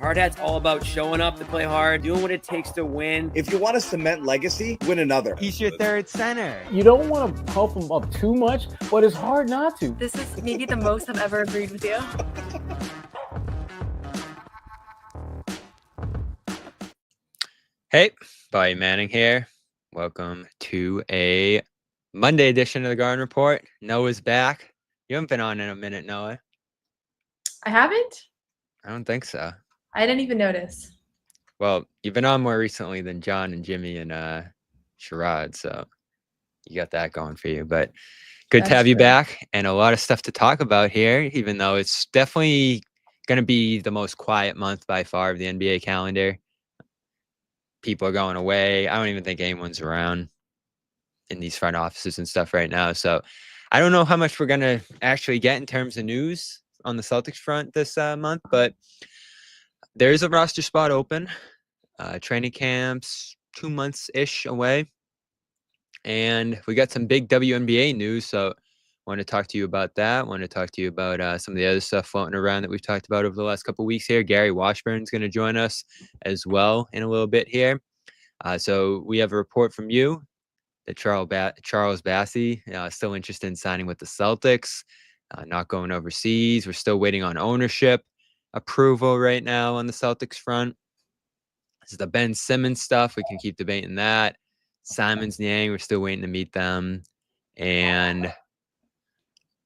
Hard Hat's all about showing up to play hard, doing what it takes to win. If you want to cement legacy, win another. He's your third center. You don't want to pump him up too much, but it's hard not to. This is maybe the most I've ever agreed with you. Hey, Bobby Manning here. Welcome to a Monday edition of the Garden Report. Noah's back. You haven't been on in a minute, Noah. I haven't? I don't think so. I didn't even notice. Well, you've been on more recently than John and Jimmy and Sherrod, so you got that going for you. But good to have you back, and a lot of stuff to talk about here, even though it's definitely going to be the most quiet month by far of the NBA calendar. People are going away. I don't even think anyone's around in these front offices and stuff right now. So I don't know how much we're going to actually get in terms of news on the Celtics front this month, but there is a roster spot open. Training camps 2 months-ish away. And we got some big WNBA news, so I want to talk to you about that. I want to talk to you about some of the other stuff floating around that we've talked about over the last couple of weeks here. Gary Washburn is going to join us as well in a little bit here. So we have a report from you that Charles Bassey still interested in signing with the Celtics, not going overseas. We're still waiting on ownership approval right now on the Celtics front. This is the Ben Simmons stuff. We can keep debating that. Simons Niang, we're still waiting to meet them. And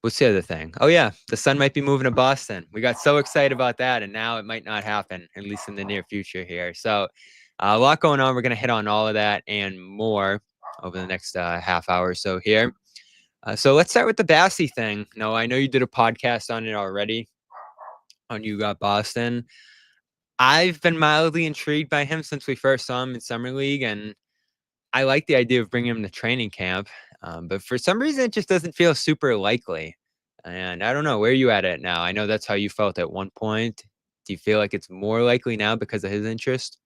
what's the other thing? Oh, yeah, the Sun might be moving to Boston. We got so excited about that, and now it might not happen, at least in the near future here. So a lot going on. We're going to hit on all of that and more over the next half hour or so here. So let's start with the Bassey thing. No, I know you did a podcast on it already on You Got Boston. I've been mildly intrigued by him since we first saw him in Summer League, and I like the idea of bringing him to training camp. But for some reason, it just doesn't feel super likely. And I don't know, where are you at it now? I know that's how you felt at one point. Do you feel like it's more likely now because of his interest?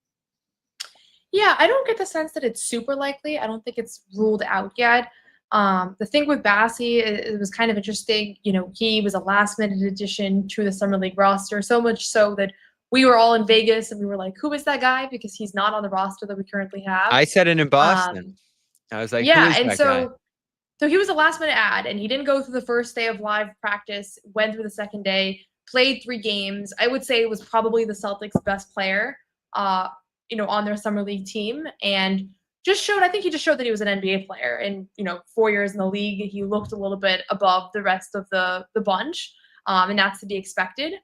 Yeah, I don't get the sense that it's super likely. I don't think it's ruled out yet. The thing with Bassey, it was kind of interesting. You know, he was a last-minute addition to the Summer League roster, so much so that we were all in Vegas and we were like, who is that guy? Because he's not on the roster that we currently have. I said it in Boston. I was like, yeah, who is and that so guy? So he was a last-minute add, and he didn't go through the first day of live practice, went through the second day, played 3 games. I would say it was probably the Celtics' best player, on their Summer League team, and I think he just showed that he was an NBA player. And, 4 years in the league, he looked a little bit above the rest of the bunch, and that's to be expected.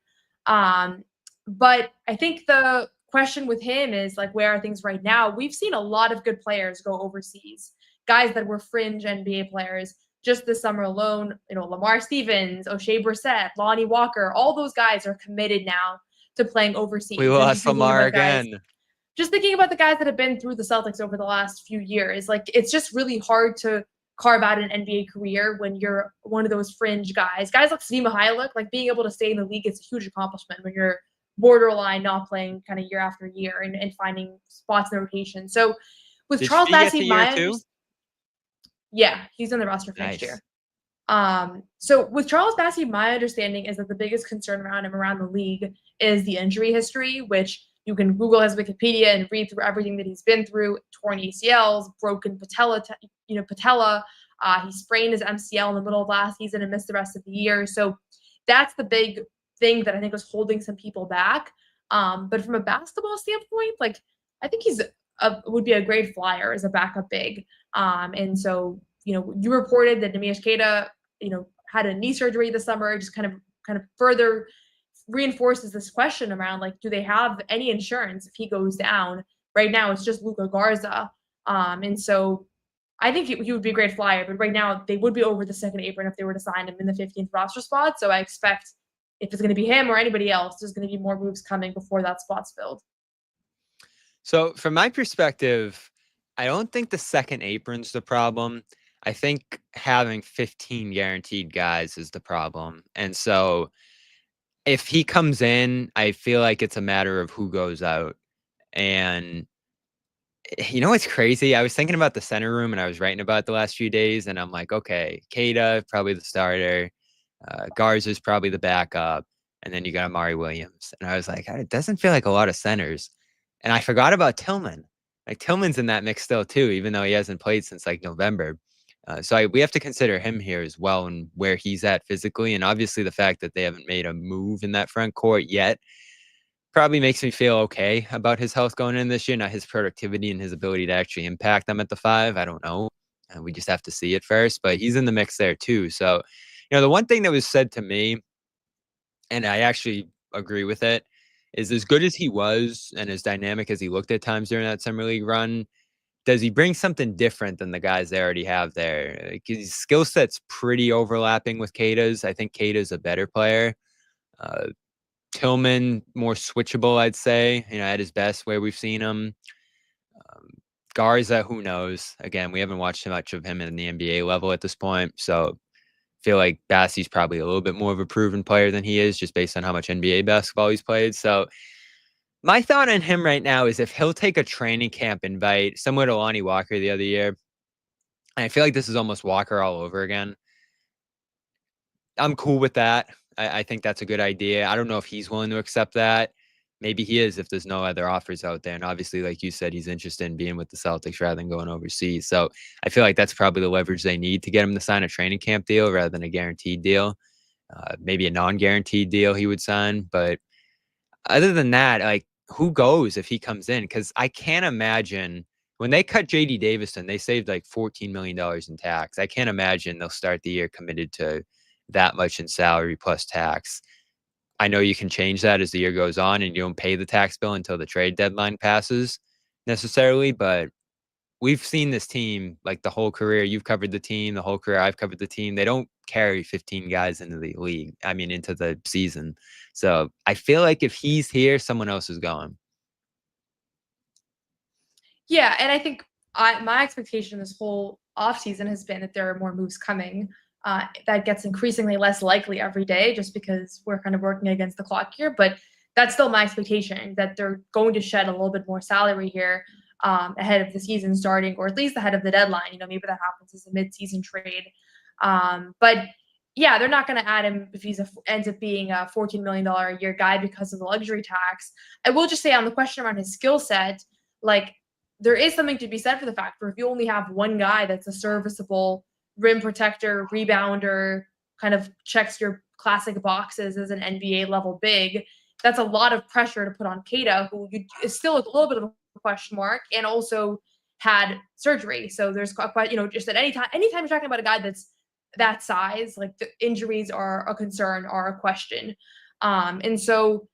But I think the question with him is, like, where are things right now? We've seen a lot of good players go overseas, guys that were fringe NBA players just this summer alone. Lamar Stevens, O'Shea Brissett, Lonnie Walker, all those guys are committed now to playing overseas. We lost Lamar again. Just thinking about the guys that have been through the Celtics over the last few years, like, it's just really hard to carve out an NBA career when you're one of those fringe guys. Guys like Svi Mykhailiuk, like, being able to stay in the league is a huge accomplishment when you're borderline not playing kind of year after year and finding spots in the rotation. So with Charles Bassey, yeah, he's on the roster for next year. So with Charles Bassey, my understanding is that the biggest concern around him around the league is the injury history, which you can Google his Wikipedia and read through everything that he's been through: torn ACLs, broken patella. He sprained his MCL in the middle of last season and missed the rest of the year. So that's the big thing that I think was holding some people back. But from a basketball standpoint, like, I think would be a great flyer as a backup big. And so, you reported that Neemias Queta, had a knee surgery this summer, just kind of further reinforces this question around, like, do they have any insurance if he goes down? Right now, it's just Luka Garza. And so I think he would be a great flyer, but right now they would be over the second apron if they were to sign him in the 15th roster spot. So I expect if it's going to be him or anybody else, there's going to be more moves coming before that spot's filled. So from my perspective, I don't think the second apron's the problem. I think having 15 guaranteed guys is the problem. And so if he comes in, I feel like it's a matter of who goes out. And what's crazy? I was thinking about the center room, and I was writing about it the last few days, and I'm like, okay, Queta, probably the starter. Garza's probably the backup. and then you got Amari Williams. And I was like, it doesn't feel like a lot of centers. And I forgot about Tillman. Like Tillman's in that mix still too, even though he hasn't played since like November. We have to consider him here as well and where he's at physically. And obviously the fact that they haven't made a move in that front court yet probably makes me feel okay about his health going in this year, not his productivity and his ability to actually impact them at the 5. I don't know. We just have to see it first, but he's in the mix there too. So, the one thing that was said to me, and I actually agree with it, is as good as he was and as dynamic as he looked at times during that summer league run, does he bring something different than the guys they already have there? Like, his skill set's pretty overlapping with Queta's. I think Queta's a better player. Tillman, more switchable, I'd say, at his best where we've seen him. Garza, who knows? Again, we haven't watched too much of him in the NBA level at this point. So I feel like Bassey's probably a little bit more of a proven player than he is just based on how much NBA basketball he's played. So my thought on him right now is if he'll take a training camp invite, similar to Lonnie Walker the other year, and I feel like this is almost Walker all over again. I'm cool with that. I think that's a good idea. I don't know if he's willing to accept that. Maybe he is if there's no other offers out there. And obviously, like you said, he's interested in being with the Celtics rather than going overseas. So I feel like that's probably the leverage they need to get him to sign a training camp deal rather than a guaranteed deal. Maybe a non-guaranteed deal he would sign. But other than that, like, who goes if he comes in? Because I can't imagine when they cut JD Davison, they saved like $14 million in tax. I can't imagine they'll start the year committed to that much in salary plus tax. I know you can change that as the year goes on and you don't pay the tax bill until the trade deadline passes necessarily, but we've seen this team like the whole career. You've covered the team, the whole career I've covered the team. They don't carry 15 guys into the league. I mean, into the season. So I feel like if he's here, someone else is going. Yeah, and I think my expectation this whole offseason has been that there are more moves coming. That gets increasingly less likely every day just because we're kind of working against the clock here. But that's still my expectation that they're going to shed a little bit more salary here ahead of the season starting, or at least ahead of the deadline. Maybe that happens as a mid-season trade. But yeah, they're not going to add him if he ends up being a $14 million a year guy because of the luxury tax. I will just say on the question around his skill set, like, there is something to be said for the fact that if you only have one guy that's a serviceable rim protector, rebounder, kind of checks your classic boxes as an NBA level big, that's a lot of pressure to put on Queta, who is still a little bit of a question mark and also had surgery. So there's quite, just that anytime you're talking about a guy that's that size, like, the injuries are a concern, are a question. And so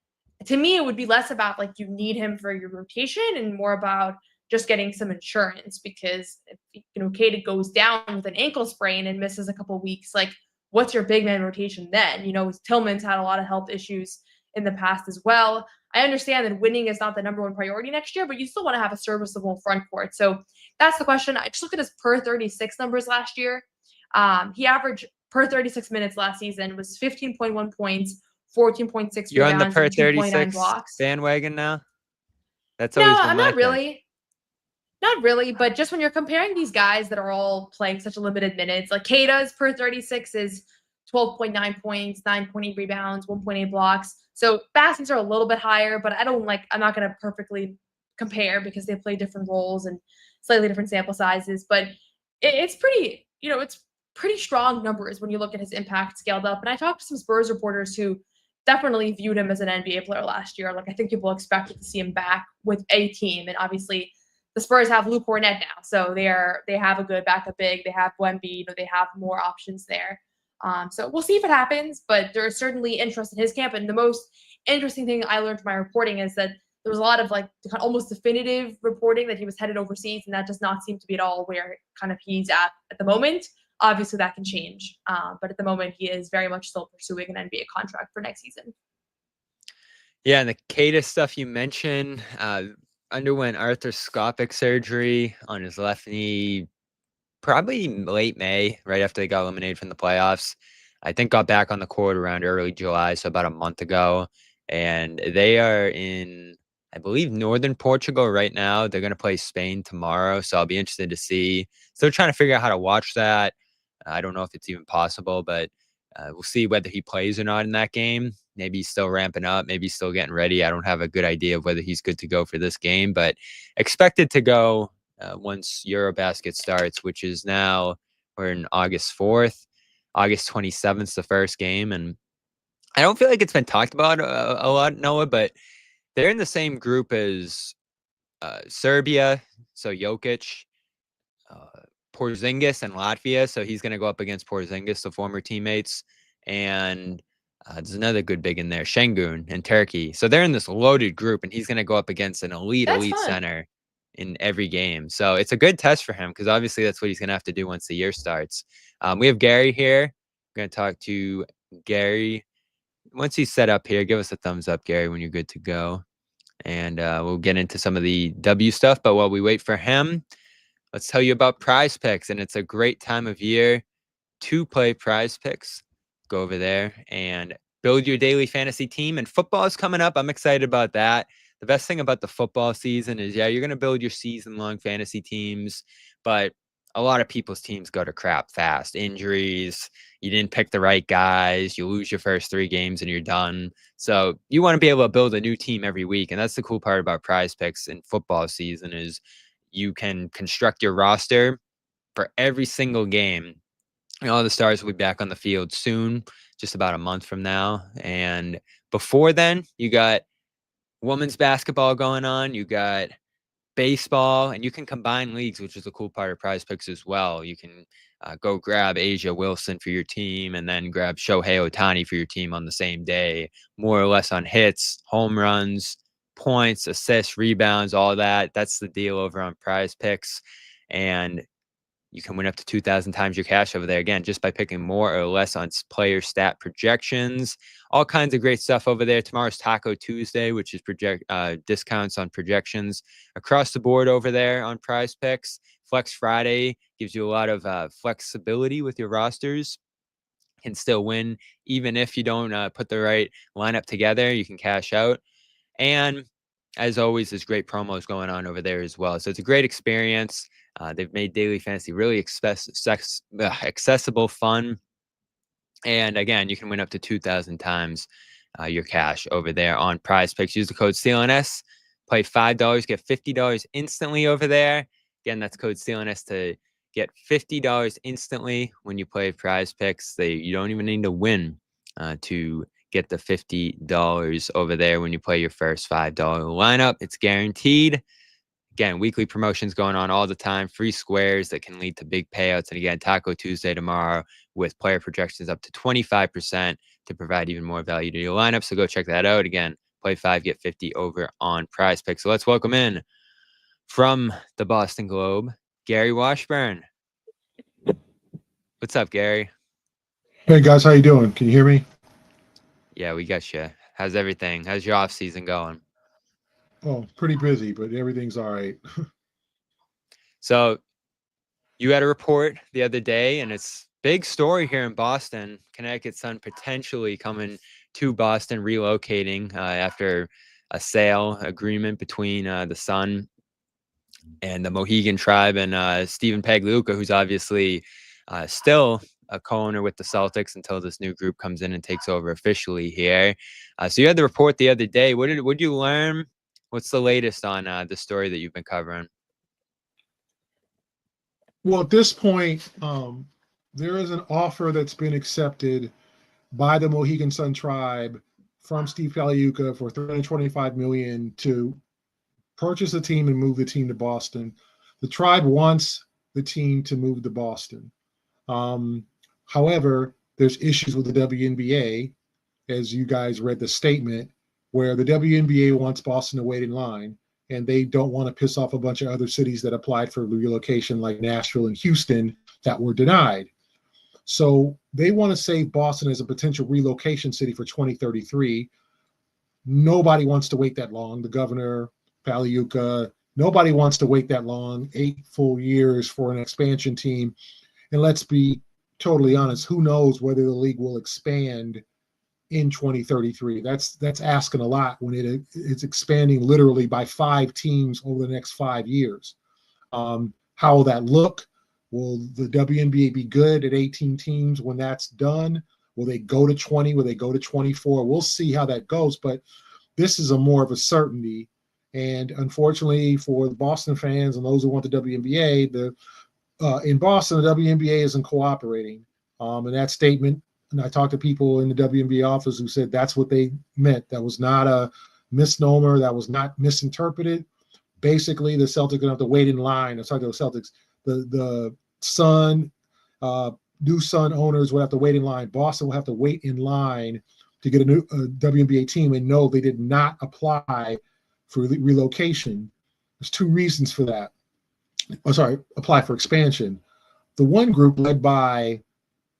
to me, it would be less about like you need him for your rotation and more about just getting some insurance, because if Queta goes down with an ankle sprain and misses a couple weeks, like, what's your big man rotation then? Tillman's had a lot of health issues in the past as well. I understand that winning is not the number one priority next year, but you still want to have a serviceable front court. So that's the question. I just look at his per 36 numbers last year. He averaged per 36 minutes last season was 15.1 points, 14.6 You're on the rebounds, per and 2.9 36 blocks. bandwagon now? That's No, always been I'm my not thing. really. Not really, but just when you're comparing these guys that are all playing such a limited minutes, like Queta's per 36 is 12.9 points, 9.8 rebounds, 1.8 blocks. So Bassey's are a little bit higher, but I'm not going to perfectly compare because they play different roles and slightly different sample sizes. But it's pretty, it's pretty strong numbers when you look at his impact scaled up. And I talked to some Spurs reporters who definitely viewed him as an NBA player last year. Like, I think people expected to see him back with a team, and obviously the Spurs have Luke Cornett now, so they have a good backup big. They have Wemby, they have more options there. So we'll see if it happens, but there's certainly interest in his camp. And the most interesting thing I learned from my reporting is that there was a lot of like almost definitive reporting that he was headed overseas, and that does not seem to be at all where kind of he's at the moment. Obviously, that can change, but at the moment, he is very much still pursuing an NBA contract for next season. Yeah, and the Queta stuff you mentioned, underwent arthroscopic surgery on his left knee probably late May, right after they got eliminated from the playoffs. I think got back on the court around early July, so about a month ago. And they are in, I believe, northern Portugal right now. They're going to play Spain tomorrow, so I'll be interested to see. Still trying to figure out how to watch that. I don't know if it's even possible, but we'll see whether he plays or not in that game. Maybe he's still ramping up. Maybe he's still getting ready. I don't have a good idea of whether he's good to go for this game, but expected to go once Eurobasket starts, which is now, we're in August 4th. August 27th is the first game. And I don't feel like it's been talked about a lot, Noah, but they're in the same group as Serbia, so Jokic, Porzingis, and Latvia. So he's going to go up against Porzingis, the former teammates. And there's another good big in there, Şengün in Turkey. So they're in this loaded group, and he's going to go up against an elite center in every game. So it's a good test for him because obviously that's what he's going to have to do once the year starts. We have Gary here. We're going to talk to Gary. Once he's set up here, give us a thumbs up, Gary, when you're good to go. And we'll get into some of the W stuff. But while we wait for him, let's tell you about PrizePicks. And it's a great time of year to play PrizePicks. Go over there and build your daily fantasy team. And football is coming up. I'm excited about that. The best thing about the football season is, yeah, you're going to build your season-long fantasy teams, but a lot of people's teams go to crap fast. Injuries, you didn't pick the right guys, you lose your first 3 games and you're done. So you want to be able to build a new team every week. And that's the cool part about PrizePicks in football season is you can construct your roster for every single game. And all the stars will be back on the field soon, just about a month from now. And before then, you got women's basketball going on, you got baseball, and you can combine leagues, which is the cool part of PrizePicks as well. You can go grab Asia Wilson for your team and then grab Shohei Ohtani for your team on the same day, more or less on hits, home runs, points, assists, rebounds, all that. That's the deal over on PrizePicks. And you can win up to 2,000 times your cash over there, again, just by picking more or less on player stat projections. All kinds of great stuff over there. Tomorrow's Taco Tuesday, which is discounts on projections across the board over there on PrizePicks. Flex Friday gives you a lot of flexibility with your rosters. Can still win even if you don't put the right lineup together. You can cash out. And as always, there's great promos going on over there as well. So it's a great experience. They've made daily fantasy really accessible, fun. And again, you can win up to 2,000 times your cash over there on PrizePicks. Use the code CLNS, play $5, get $50 instantly over there. Again, that's code CLNS to get $50 instantly when you play PrizePicks. You don't even need to win to get the $50 over there when you play your first $5 lineup. It's guaranteed. Again, weekly promotions going on all the time, free squares that can lead to big payouts. And again, Taco Tuesday tomorrow with player projections up to 25% to provide even more value to your lineup. So go check that out. Again, play 5, get 50 over on PrizePicks. So let's welcome in from the Boston Globe, Gary Washburn. What's up, Gary? Hey guys, how you doing? Can you hear me? Yeah, we got you. How's everything? How's your off season going? Oh, pretty busy, but everything's all right. So you had a report the other day, and it's big story here in Boston. Connecticut Sun potentially coming to Boston, relocating after a sale agreement between the Sun and the Mohegan tribe and Steve Pagliuca, who's obviously still a co-owner with the Celtics until this new group comes in and takes over officially here. So you had the report the other day. What did you learn? What's the latest on the story that you've been covering? Well, at this point, there is an offer that's been accepted by the Mohegan Sun tribe from Steve Pagliuca for $325 million to purchase the team and move the team to Boston. The tribe wants the team to move to Boston. However, there's issues with the WNBA, as you guys read the statement, where the WNBA wants Boston to wait in line, and they don't want to piss off a bunch of other cities that applied for relocation like Nashville and Houston that were denied. So they want to save Boston as a potential relocation city for 2033. Nobody wants to wait that long. The governor, Pagliuca, nobody wants to wait that long, 8 full years for an expansion team. And let's be totally honest, who knows whether the league will expand in 2033. That's asking a lot when it's expanding literally by 5 teams over the next 5 years. How will that look? Will the WNBA be good at 18 teams when that's done? Will they go to 20? Will they go to 24? We'll see how that goes. But this is more of a certainty. And unfortunately for the Boston fans and those who want the WNBA, in Boston, the WNBA isn't cooperating. And that statement, and I talked to people in the WNBA office who said that's what they meant. That was not a misnomer. That was not misinterpreted. Basically, the Celtics are going to have to wait in line. I'm sorry, the Celtics, the Sun, new Sun owners will have to wait in line. Boston will have to wait in line to get a new WNBA team. And no, they did not apply for relocation. There's two reasons for that. Oh, sorry, apply for expansion. The one group led by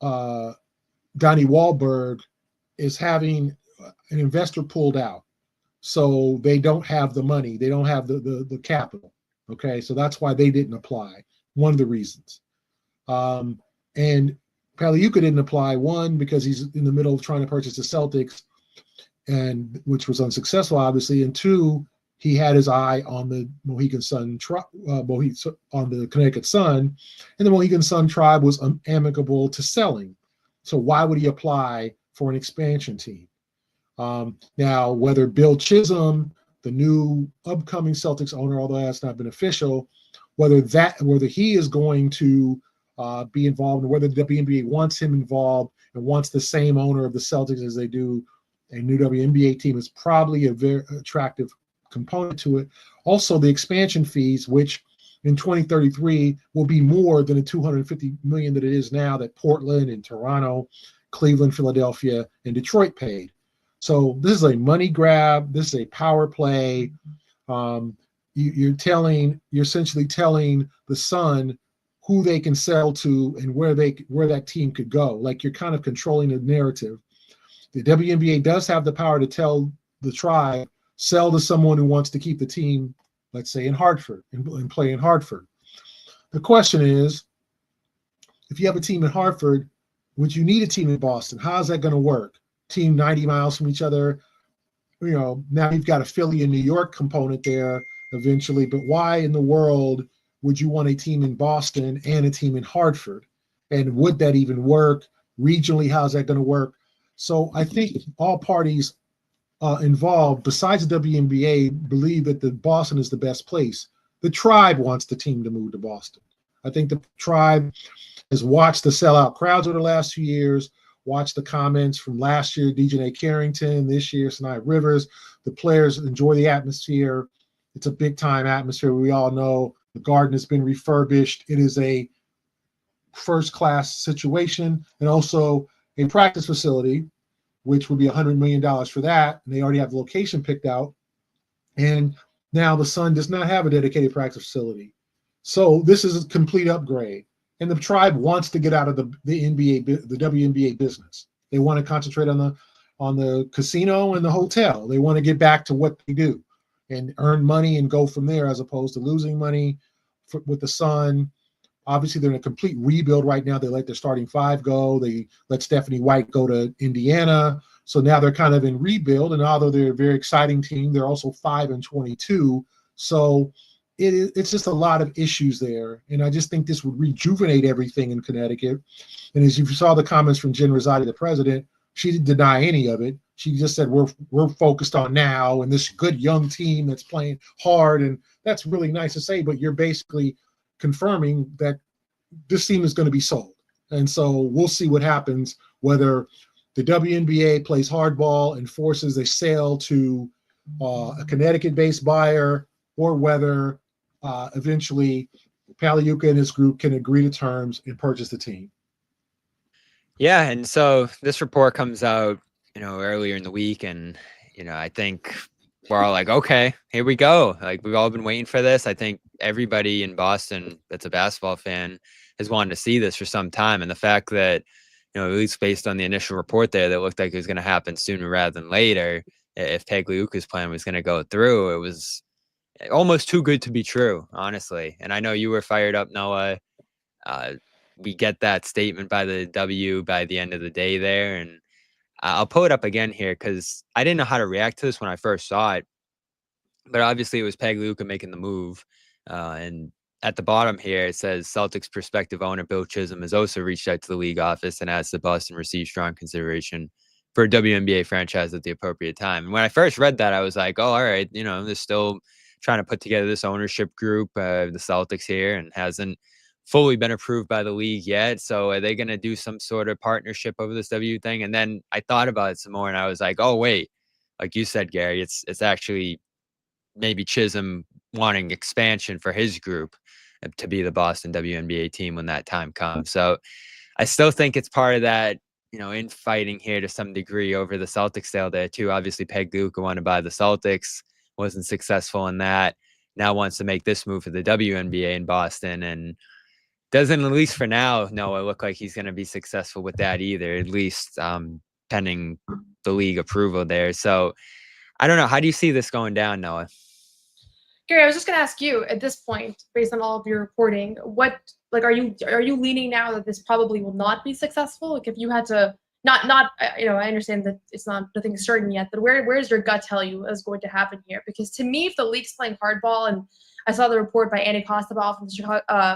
Donnie Wahlberg is having an investor pulled out. So they don't have the money. They don't have the capital. Okay, so that's why they didn't apply. One of the reasons. And Pagliuca didn't apply, one, because he's in the middle of trying to purchase the Celtics, and which was unsuccessful, obviously. And two, he had his eye on the Mohegan Sun on the Connecticut Sun, and the Mohegan Sun tribe was amicable to selling. So why would he apply for an expansion team? Now, whether Bill Chisholm, the new upcoming Celtics owner, although that's not been official, whether he is going to be involved, and whether the WNBA wants him involved and wants the same owner of the Celtics as they do a new WNBA team, is probably a very attractive component to it. Also, the expansion fees, which in 2033 will be more than the $250 million that it is now that Portland and Toronto, Cleveland, Philadelphia, and Detroit paid. So this is a money grab. This is a power play. You're essentially telling the Sun who they can sell to and where that team could go. Like, you're kind of controlling the narrative. The WNBA does have the power to tell the tribe, sell to someone who wants to keep the team, let's say in Hartford, and play in Hartford. The question is, if you have a team in Hartford, would you need a team in Boston? How's that going to work? Team 90 miles from each other. Now you've got a Philly and New York component there eventually, but why in the world would you want a team in Boston and a team in Hartford? And would that even work? Regionally, how's that going to work? So I think all parties involved, besides the WNBA, believe that the Boston is the best place. The tribe wants the team to move to Boston. I think the tribe has watched the sellout crowds over the last few years, watched the comments from last year, DJ Carrington, this year, Sinai Rivers. The players enjoy the atmosphere. It's a big-time atmosphere. We all know the Garden has been refurbished. It is a first-class situation, and also a practice facility, which would be $100 million for that. And they already have the location picked out. And now the Sun does not have a dedicated practice facility. So this is a complete upgrade. And the tribe wants to get out of the WNBA business. They want to concentrate on the casino and the hotel. They want to get back to what they do and earn money and go from there, as opposed to losing money with the Sun. Obviously, they're in a complete rebuild right now. They let their starting five go. They let Stephanie White go to Indiana. So now they're kind of in rebuild. And although they're a very exciting team, they're also 5-22. So it's just a lot of issues there. And I just think this would rejuvenate everything in Connecticut. And as you saw the comments from Jen Rosati, the president, she didn't deny any of it. She just said, we're focused on now and this good young team that's playing hard. And that's really nice to say, but you're basically confirming that this team is going to be sold. And so we'll see what happens, whether the WNBA plays hardball and forces a sale to a Connecticut-based buyer, or whether eventually Pagliuca and his group can agree to terms and purchase the team. Yeah, and so this report comes out, earlier in the week, and I think we're all like, okay, here we go. Like, we've all been waiting for this. I think everybody in Boston that's a basketball fan has wanted to see this for some time, and the fact that at least based on the initial report there, that looked like it was going to happen sooner rather than later. If Pagliuca's plan was going to go through, it was almost too good to be true, honestly. And I know you were fired up, Noah. We get that statement by the W by the end of the day there. And I'll pull it up again here because I didn't know how to react to this when I first saw it. But obviously it was Pagliuca making the move. And at the bottom here, it says Celtics prospective owner Bill Chisholm has also reached out to the league office and asked that Boston receive strong consideration for a WNBA franchise at the appropriate time. And when I first read that, I was like, oh, all right, they're still trying to put together this ownership group, the Celtics here, and hasn't fully been approved by the league yet. So are they going to do some sort of partnership over this W thing? And then I thought about it some more and I was like, oh, wait, like you said, Gary, it's actually maybe Chisholm wanting expansion for his group to be the Boston WNBA team when that time comes. So I still think it's part of that, infighting here to some degree over the Celtics sale there too. Obviously, Pagliuca wanted to buy the Celtics, wasn't successful in that. Now wants to make this move for the WNBA in Boston and doesn't, at least for now, Noah, look like he's going to be successful with that either, at least pending the league approval there. So I don't know. How do you see this going down, Noah? Gary, I was just going to ask you at this point, based on all of your reporting, are you leaning now that this probably will not be successful? Like, if you had to, I understand that nothing is certain yet, but where does your gut tell you is going to happen here? Because to me, if the league's playing hardball, and I saw the report by Annie Kostobal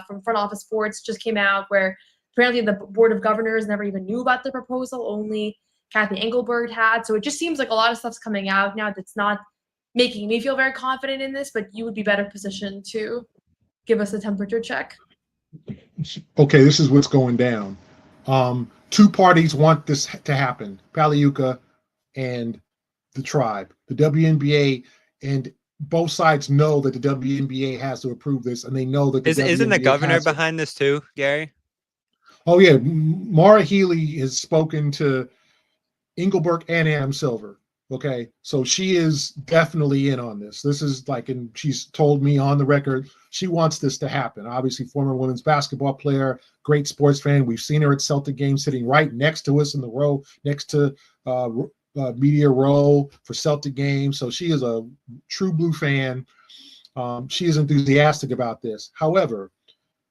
from Front Office Sports just came out, where apparently the Board of Governors never even knew about the proposal, only Kathy Engelberg had. So it just seems like a lot of stuff's coming out now that's not making me feel very confident in this, but you would be better positioned to give us a temperature check. Okay, this is what's going down. Two parties want this to happen, Pagliuca and the Tribe. The WNBA, and both sides know that the WNBA has to approve this, and they know that isn't the governor behind this too, Gary? Oh yeah, Maura Healey has spoken to Engelberg and Adam Silver. Okay, so she is definitely in on this. This is and she's told me on the record she wants this to happen. Obviously, former women's basketball player, great sports fan. We've seen her at Celtic games, sitting right next to us in the row next to media row for Celtic games. So she is a true blue fan. She is enthusiastic about this. However,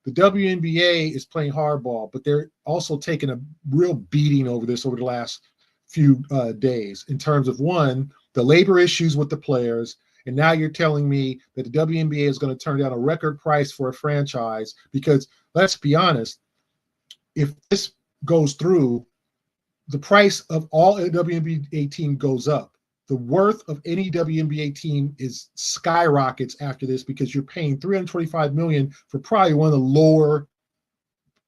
the WNBA is playing hardball, but they're also taking a real beating over this over the last few days in terms of, one, the labor issues with the players, and now you're telling me that the WNBA is going to turn down a record price for a franchise because, let's be honest, if this goes through, the price of all a WNBA team goes up. The worth of any WNBA team is skyrockets after this because you're paying $325 million for probably one of the lower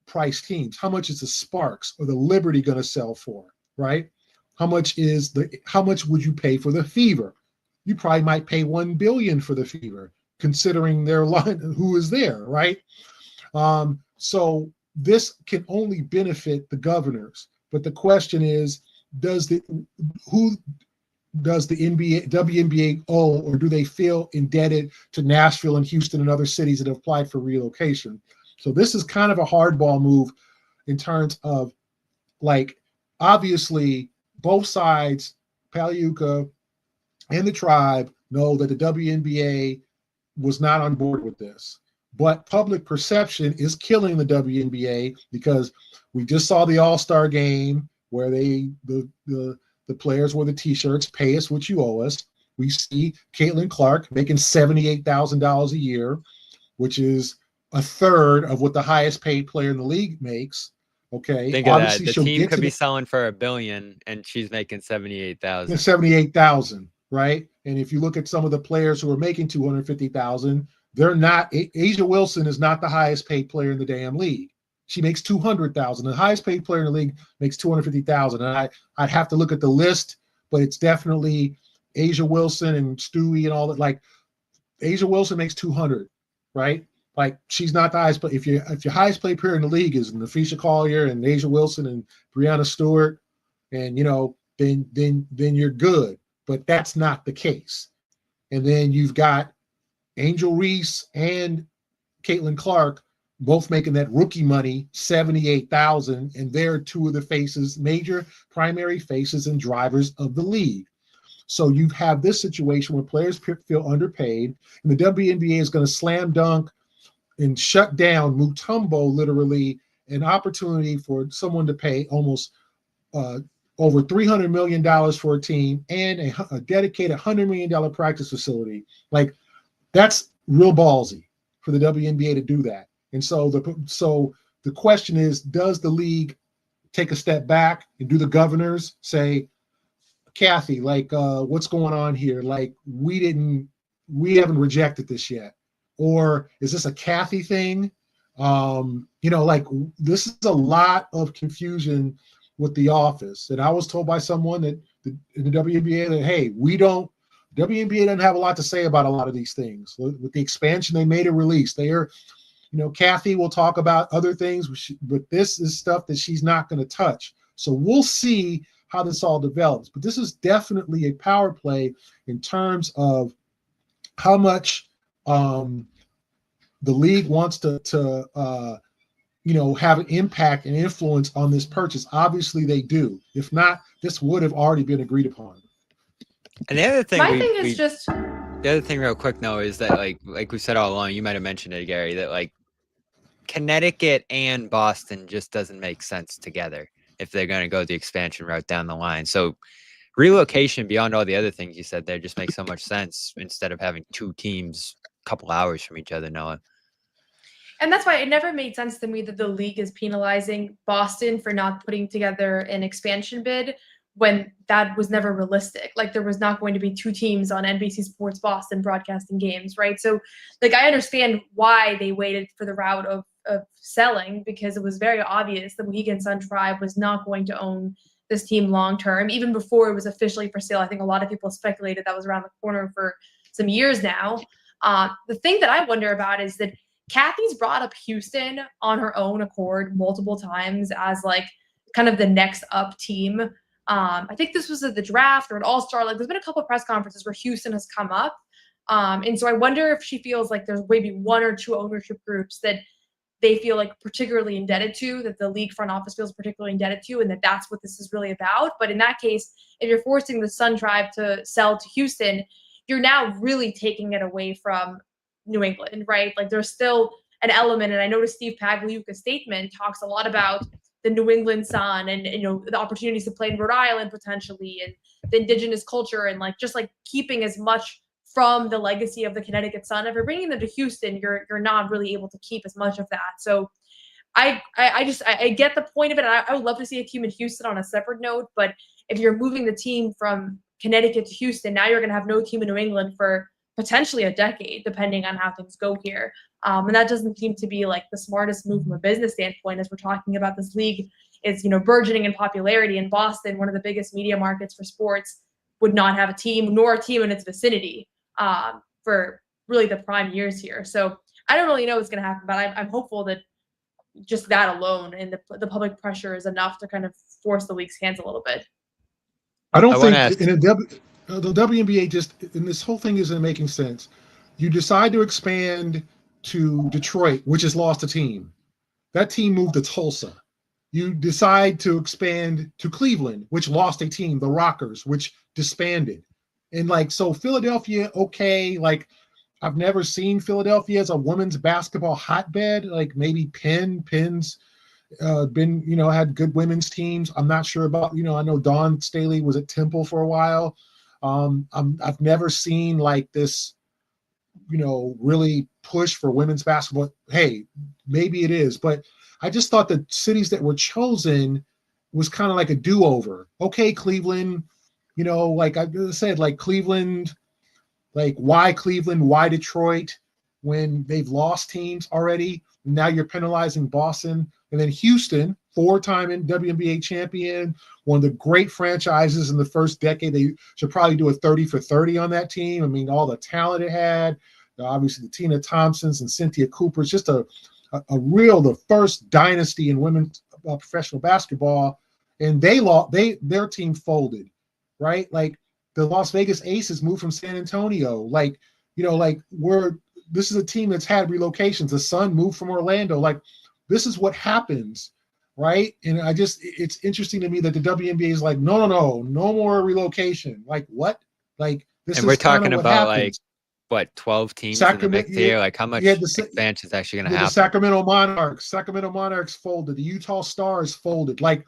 price teams. How much is the Sparks or the Liberty going to sell for, right? How much would you pay for the Fever? You probably might pay $1 billion for the Fever, considering their line, who is there, right? So this can only benefit the governors. But the question is, does the WNBA owe, or do they feel indebted to Nashville and Houston and other cities that have applied for relocation? So this is kind of a hardball move in terms of, obviously, both sides, Pagliuca and the Tribe, know that the WNBA was not on board with this. But public perception is killing the WNBA because we just saw the All-Star game where the players wore the T-shirts, pay us what you owe us. We see Caitlin Clark making $78,000 a year, which is a third of what the highest paid player in the league makes. Okay. Think of that. The team could be selling for $1 billion and she's making 78,000. 78,000, right? And if you look at some of the players who are making 250,000, they're not. Asia Wilson is not the highest paid player in the damn league. She makes 200,000. The highest paid player in the league makes 250,000. And I'd have to look at the list, but it's definitely Asia Wilson and Stewie and all that. Asia Wilson makes 200, right? She's not the highest, but if your highest paid player in the league is Nafisha Collier and Asia Wilson and Breanna Stewart, and then you're good. But that's not the case. And then you've got Angel Reese and Caitlin Clark both making that rookie money, 78,000, and they're two of the faces, major primary faces and drivers of the league. So you have this situation where players feel underpaid, and the WNBA is going to slam dunk and shut down Mutombo, literally, an opportunity for someone to pay almost over $300 million for a team and a dedicated $100 million practice facility. That's real ballsy. for the WNBA to do that. And so the question is, does the league take a step back and do the governors say, Kathy, like, what's going on here? Like, we haven't rejected this yet. Or is this a Kathy thing? Like, this is a lot of confusion with the office. And I was told by someone that in the WNBA that, hey, WNBA doesn't have a lot to say about a lot of these things. With the expansion, they made a release. Kathy will talk about other things, but this is stuff that she's not going to touch. So we'll see how this all develops. But this is definitely a power play in terms of how much the league wants to have an impact and influence on this purchase. Obviously, they do. If not, this would have already been agreed upon. And the other thing, The other thing, real quick, though, is that like we said all along, you might have mentioned it, Gary, that like Connecticut and Boston just doesn't make sense together if they're going to go the expansion route down the line. So relocation, beyond all the other things you said there, just makes so much sense instead of having two teams a couple hours from each other, Noah. And that's why it never made sense to me that the league is penalizing Boston for not putting together an expansion bid when that was never realistic. Like, there was not going to be two teams on NBC Sports Boston broadcasting games, right? So, like, I understand why they waited for the route of selling, because it was very obvious the Mohegan Sun Tribe was not going to own this team long term, even before it was officially for sale. I think a lot of people speculated that was around the corner for some years now. The thing that I wonder about is that Kathy's brought up Houston on her own accord multiple times as like kind of the next up team. I think this was at the draft or an all-star. Like, there's been a couple of press conferences where Houston has come up. And so I wonder if she feels like there's maybe one or two ownership groups that they feel like particularly indebted to, that the league front office feels particularly indebted to, and that's what this is really about. But in that case, if you're forcing the Sun Tribe to sell to Houston, you're now really taking it away from New England, right? Like, there's still an element, and I noticed Steve Pagliuca's statement talks a lot about the New England Sun and the opportunities to play in Rhode Island potentially, and the indigenous culture, and like just like keeping as much from the legacy of the Connecticut Sun. If you're bringing them to Houston, you're not really able to keep as much of that. So I get the point of it. I would love to see a team in Houston on a separate note, but if you're moving the team from Connecticut to Houston, now you're going to have no team in New England for potentially a decade, depending on how things go here. And that doesn't seem to be like the smartest move from a business standpoint, as we're talking about this league is, burgeoning in popularity. In Boston, one of the biggest media markets for sports, would not have a team, nor a team in its vicinity for really the prime years here. So I don't really know what's going to happen, but I'm hopeful that just that alone and the public pressure is enough to kind of force the league's hands a little bit. I don't think the WNBA just, and this whole thing isn't making sense. You decide to expand to Detroit, which has lost a team. That team moved to Tulsa. You decide to expand to Cleveland, which lost a team, the Rockers, which disbanded. And like, so Philadelphia, okay, like I've never seen Philadelphia as a women's basketball hotbed. Like maybe Penn's been, had good women's teams. I'm not sure about, I know Dawn Staley was at Temple for a while. I've never seen like this, really push for women's basketball. Hey, maybe it is, but I just thought the cities that were chosen was kind of like a do-over. Okay, Cleveland, like I said, like Cleveland, like why Cleveland, why Detroit when they've lost teams already? Now you're penalizing Boston. And then Houston, 4-time WNBA champion, one of the great franchises in the first decade. They should probably do a 30 for 30 on that team. I mean, all the talent it had, obviously the Tina Thompsons and Cynthia Cooper's, just the first dynasty in women's professional basketball. And their team folded, right? Like the Las Vegas Aces moved from San Antonio. This is a team that's had relocations. The Sun moved from Orlando. Like this is what happens, right? And it's interesting to me that the WNBA is like, no more relocation. Like what? Like this and is we're talking about happens. Like what, 12 teams in the mix here? Like how much expansion is actually going to happen? The Sacramento Monarchs folded. The Utah Stars folded. Like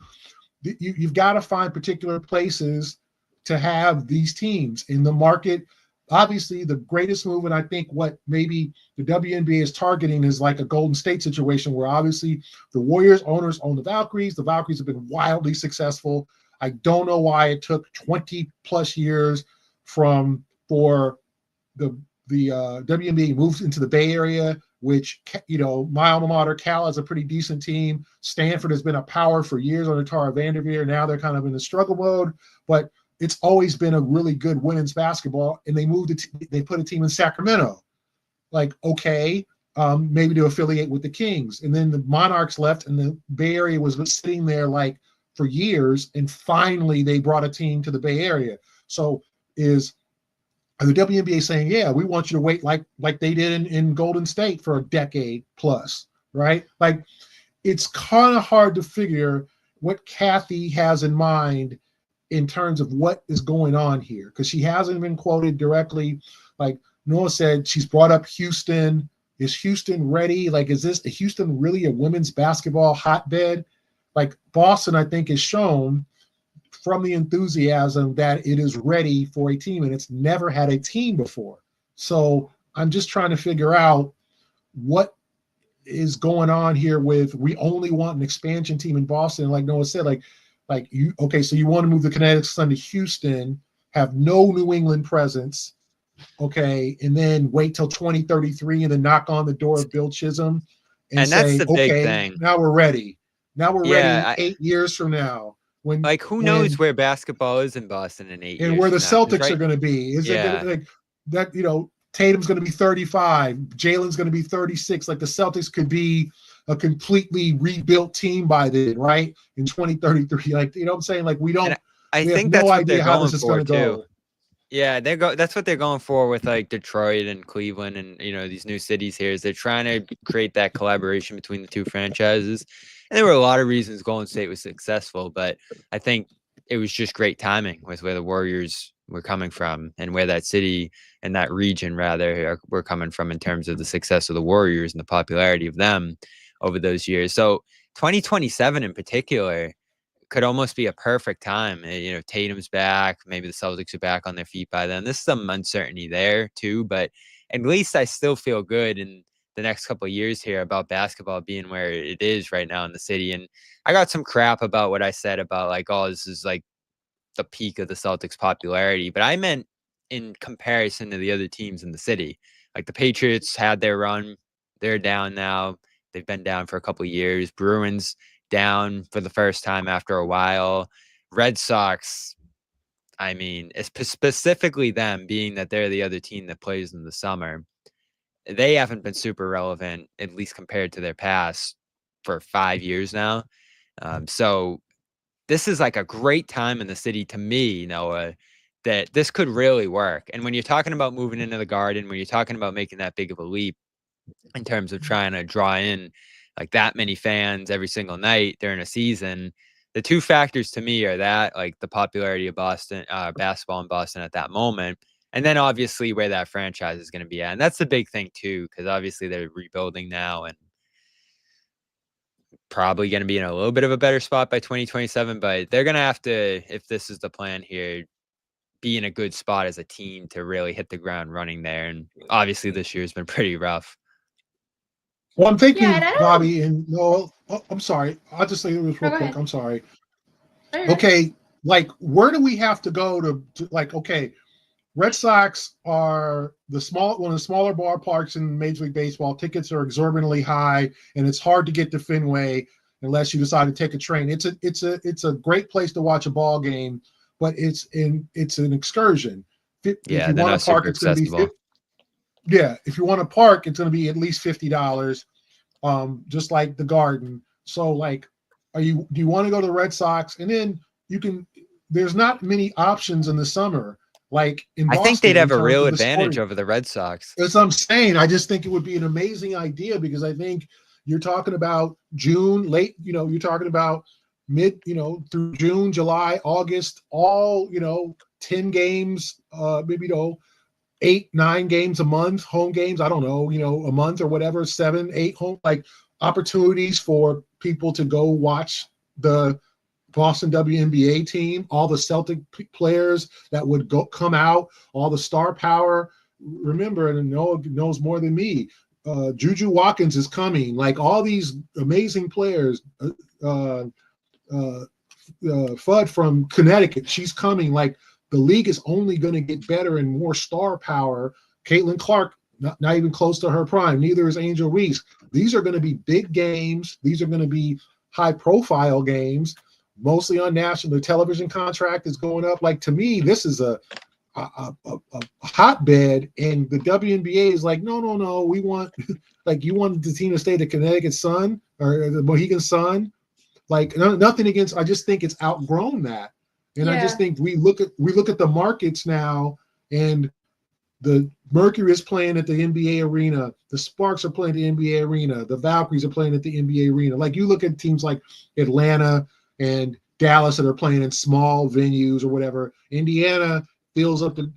you've got to find particular places to have these teams in the market. obviously the greatest move, and I think what maybe the WNBA is targeting is like a Golden State situation where obviously the Warriors owners own the Valkyries. The Valkyries have been wildly successful. I don't know why it took 20 plus years for the WNBA moves into the Bay Area, which, you know, my alma mater, Cal, is a pretty decent team. Stanford has been a power for years under Tara Vanderveer. Now they're kind of in the struggle mode, but it's always been a really good women's basketball. And they they put a team in Sacramento. Like, okay, maybe to affiliate with the Kings. And then the Monarchs left, and the Bay Area was sitting there like for years. And finally, they brought a team to the Bay Area. So are the WNBA saying, yeah, we want you to wait like they did in Golden State for a decade plus, right? Like, it's kind of hard to figure what Kathy has in mind in terms of what is going on here, because she hasn't been quoted directly. Like Noah said, she's brought up Houston. Is Houston ready? Like, is Houston really a women's basketball hotbed? Like, Boston, I think, has shown from the enthusiasm that it is ready for a team, and it's never had a team before. So I'm just trying to figure out what is going on here with, we only want an expansion team in Boston. Like Noah said, so you want to move the Connecticut Sun to Houston, have no New England presence, okay, and then wait till 2033 and then knock on the door of Bill Chisholm and say, that's the big okay, thing. now we're ready. Now we're ready 8 years from now. Who knows where basketball is in Boston in 8 years? And where the Celtics right? are going to be. Is it gonna, like that, you know, Tatum's going to be 35, Jalen's going to be 36. Like, the Celtics could be a completely rebuilt team by then, right? In 2033. Like, you know what I'm saying? Like, we think that's what they're going for too. Yeah, that's what they're going for with like Detroit and Cleveland and, you know, these new cities here, is they're trying to create that collaboration between the two franchises. And there were a lot of reasons Golden State was successful, but I think it was just great timing with where the Warriors were coming from and where that city and that region rather were coming from in terms of the success of the Warriors and the popularity of them over those years. So 2027 in particular could almost be a perfect time. You know, Tatum's back. Maybe the Celtics are back on their feet by then. There's some uncertainty there too, but at least I still feel good in the next couple of years here about basketball being where it is right now in the city. And I got some crap about what I said about like, oh, this is like the peak of the Celtics popularity, but I meant in comparison to the other teams in the city. Like, the Patriots had their run. They're down now. They've been down for a couple of years. Bruins down for the first time after a while. Red Sox, I mean, specifically them, being that they're the other team that plays in the summer, they haven't been super relevant, at least compared to their past, for 5 years now. So this is like a great time in the city to me, Noah, that this could really work. And when you're talking about moving into the Garden, when you're talking about making that big of a leap in terms of trying to draw in like that many fans every single night during a season, the two factors to me are that, like, the popularity of Boston basketball in Boston at that moment, and then obviously where that franchise is going to be at. And that's the big thing too, because obviously they're rebuilding now and probably going to be in a little bit of a better spot by 2027, but they're going to have to, if this is the plan here, be in a good spot as a team to really hit the ground running there. And obviously this year has been pretty rough. Well, I'm thinking, Bobby, and no, I'm sorry. I'll just say this real quick. I'm sorry. Okay, like, where do we have to go to like, okay, Red Sox are one of the smaller ballparks in Major League Baseball. Tickets are exorbitantly high, and it's hard to get to Fenway unless you decide to take a train. It's a great place to watch a ball game, but it's an excursion. If you want to park, it's going to be if you want to park, it's going to be at least $50, just like the Garden. So, like, do you want to go to the Red Sox? And then there's not many options in the summer. Like in Boston, I think they'd have a real advantage over the Red Sox. That's what I'm saying. I just think it would be an amazing idea, because I think you're talking about June, you're talking about mid, through June, July, August, all, 10 games, maybe, 8-9 games a month, home games, I don't know, a month or whatever, 7-8 home, like, opportunities for people to go watch the Boston WNBA team, all the Celtic players that would come out, all the star power. Remember, and Noah knows more than me, Juju Watkins is coming. Like all these amazing players, Fudd from Connecticut, she's coming. Like the league is only going to get better and more star power. Caitlin Clark, not even close to her prime. Neither is Angel Reese. These are going to be big games. These are going to be high-profile games, mostly on national. The television contract is going up. Like to me, this is a hotbed, and the WNBA is like, no. We want, like, you want the team to stay the Connecticut Sun or the Mohegan Sun. Like nothing against. I just think it's outgrown that, and I just think we look at the markets now, and the Mercury is playing at the NBA arena. The Sparks are playing at the NBA arena. The Valkyries are playing at the NBA arena. Like you look at teams like Atlanta and Dallas that are playing in small venues or whatever. Indiana fills up and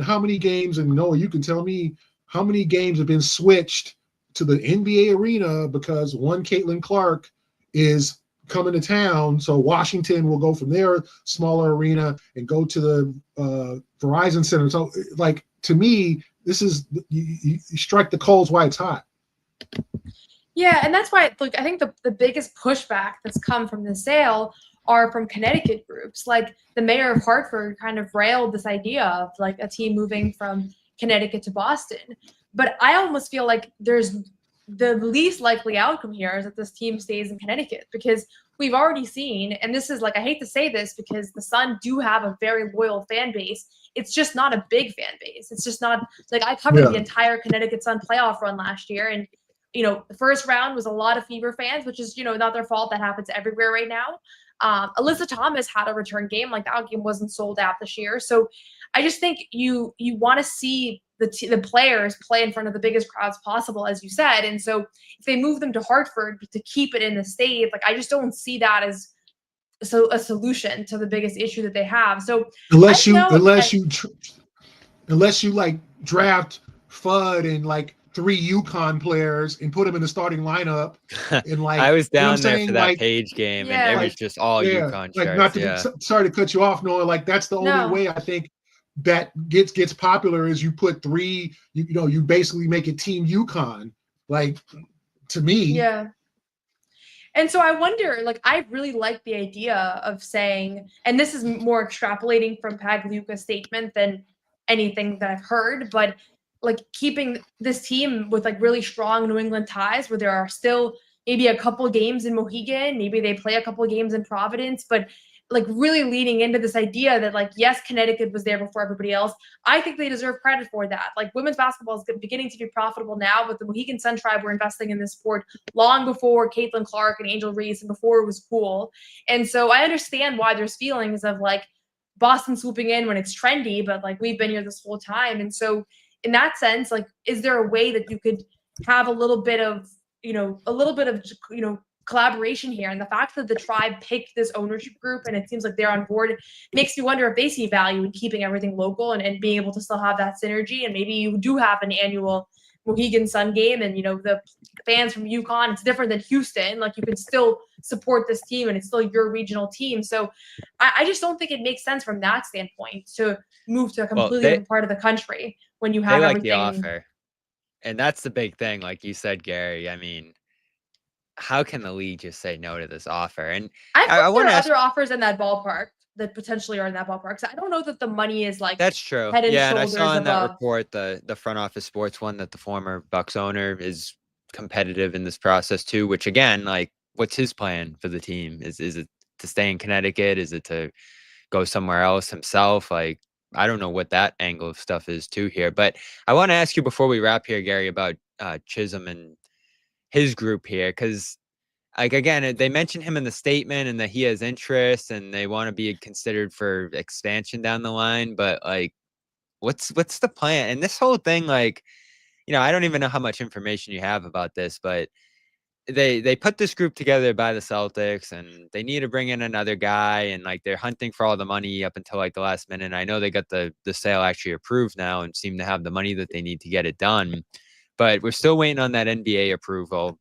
how many games, and Noah, you can tell me how many games have been switched to the NBA arena because one Caitlin Clark is coming to town. So Washington will go from their smaller arena and go to the Verizon Center. So like, to me, this is you strike the coals while it's hot. Yeah, and that's why I think the biggest pushback that's come from the sale are from Connecticut groups. Like the mayor of Hartford kind of railed this idea of like a team moving from Connecticut to Boston. But I almost feel like there's the least likely outcome here is that this team stays in Connecticut, because we've already seen, and this is like, I hate to say this because the Sun do have a very loyal fan base. It's just not a big fan base. It's just not like I covered the entire Connecticut Sun playoff run last year. And, the first round was a lot of Fever fans, which is, not their fault. That happens everywhere right now. Alyssa Thomas had a return game. Like that game wasn't sold out this year. So I just think you want to see the players play in front of the biggest crowds possible, as you said. And so if they move them to Hartford to keep it in the state, like I just don't see that as a solution to the biggest issue that they have. So unless you like draft Fudd and like 3 UConn players and put them in the starting lineup, and like I was down there for that like, Page game, and it was just all UConn like starts. Not to sorry to cut you off, Noah. Like that's the only way I think that gets popular is you put 3. You basically make it Team UConn. Like to me, yeah. And so I wonder, like, I really like the idea of saying, and this is more extrapolating from Pagliuca's statement than anything that I've heard, but like keeping this team with like really strong New England ties where there are still maybe a couple games in Mohegan, maybe they play a couple games in Providence, but like really leaning into this idea that like, yes, Connecticut was there before everybody else. I think they deserve credit for that. Like women's basketball is beginning to be profitable now, but the Mohegan Sun Tribe were investing in this sport long before Caitlin Clark and Angel Reese and before it was cool. And so I understand why there's feelings of like Boston swooping in when it's trendy, but like we've been here this whole time. And so in that sense, like, is there a way that you could have a little bit of collaboration here? And the fact that the tribe picked this ownership group and it seems like they're on board makes me wonder if they see value in keeping everything local and being able to still have that synergy. And maybe you do have an annual Mohegan Sun game and, the fans from UConn, it's different than Houston. Like you can still support this team and it's still your regional team. So I just don't think it makes sense from that standpoint to move to a completely different part of the country when you have everything. The offer. And that's the big thing. Like you said, Gary, I mean, how can the league just say no to this offer? And I want to other offers in that ballpark that potentially are in that ballpark. So I don't know that the money is like that's true. Head and and I shoulders saw in that above. report the front office sports one that the former Bucks owner is competitive in this process too. Which again, like, what's his plan for the team? Is it to stay in Connecticut? Is it to go somewhere else himself? Like, I don't know what that angle of stuff is too here. But I want to ask you before we wrap here, Gary, about Chisholm and his group here, because like again, they mentioned him in the statement and that he has interest and they want to be considered for expansion down the line. But like, what's the plan? And this whole thing, like, I don't even know how much information you have about this, but they put this group together by the Celtics and they need to bring in another guy, and like they're hunting for all the money up until like the last minute. And I know they got the sale actually approved now and seem to have the money that they need to get it done, but we're still waiting on that NBA approval.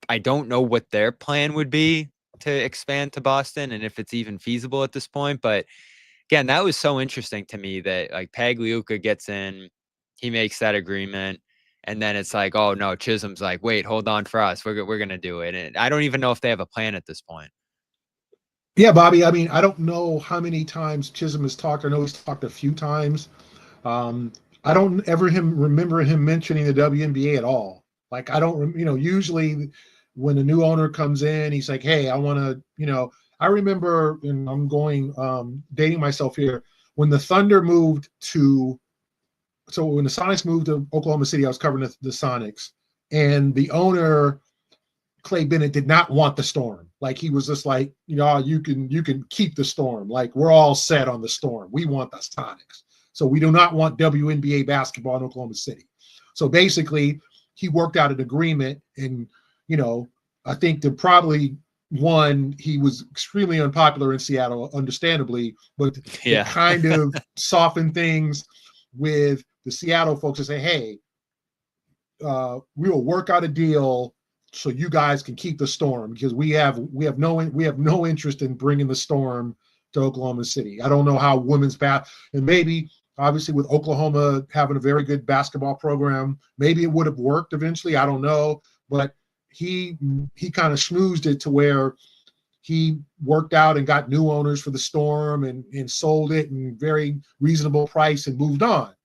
I don't know what their plan would be to expand to Boston and if it's even feasible at this point. But again, that was so interesting to me that like Pagliuca gets in, he makes that agreement. And then it's like, oh no, Chisholm's like, wait, hold on for us. We're going to do it. And I don't even know if they have a plan at this point. Yeah, Bobby. I mean, I don't know how many times Chisholm has talked. I know he's talked a few times. I don't ever remember him mentioning the WNBA at all. Like, I don't, usually when a new owner comes in, he's like, hey, I want to, I remember, and I'm going, dating myself here, when the Thunder moved to, so when the Sonics moved to Oklahoma City, I was covering the Sonics, and the owner, Clay Bennett, did not want the Storm. Like, he was just like, you can keep the Storm. Like, we're all set on the Storm. We want the Sonics. So we do not want WNBA basketball in Oklahoma City. So basically, he worked out an agreement, and, I think that probably one, he was extremely unpopular in Seattle, understandably, but it kind of softened things with the Seattle folks to say, hey, we will work out a deal so you guys can keep the Storm, because we have no interest in bringing the Storm to Oklahoma City. I don't know how women's and maybe obviously with Oklahoma having a very good basketball program, maybe it would have worked eventually. I don't know, but he kind of schmoozed it to where he worked out and got new owners for the Storm and sold it in very reasonable price and moved on.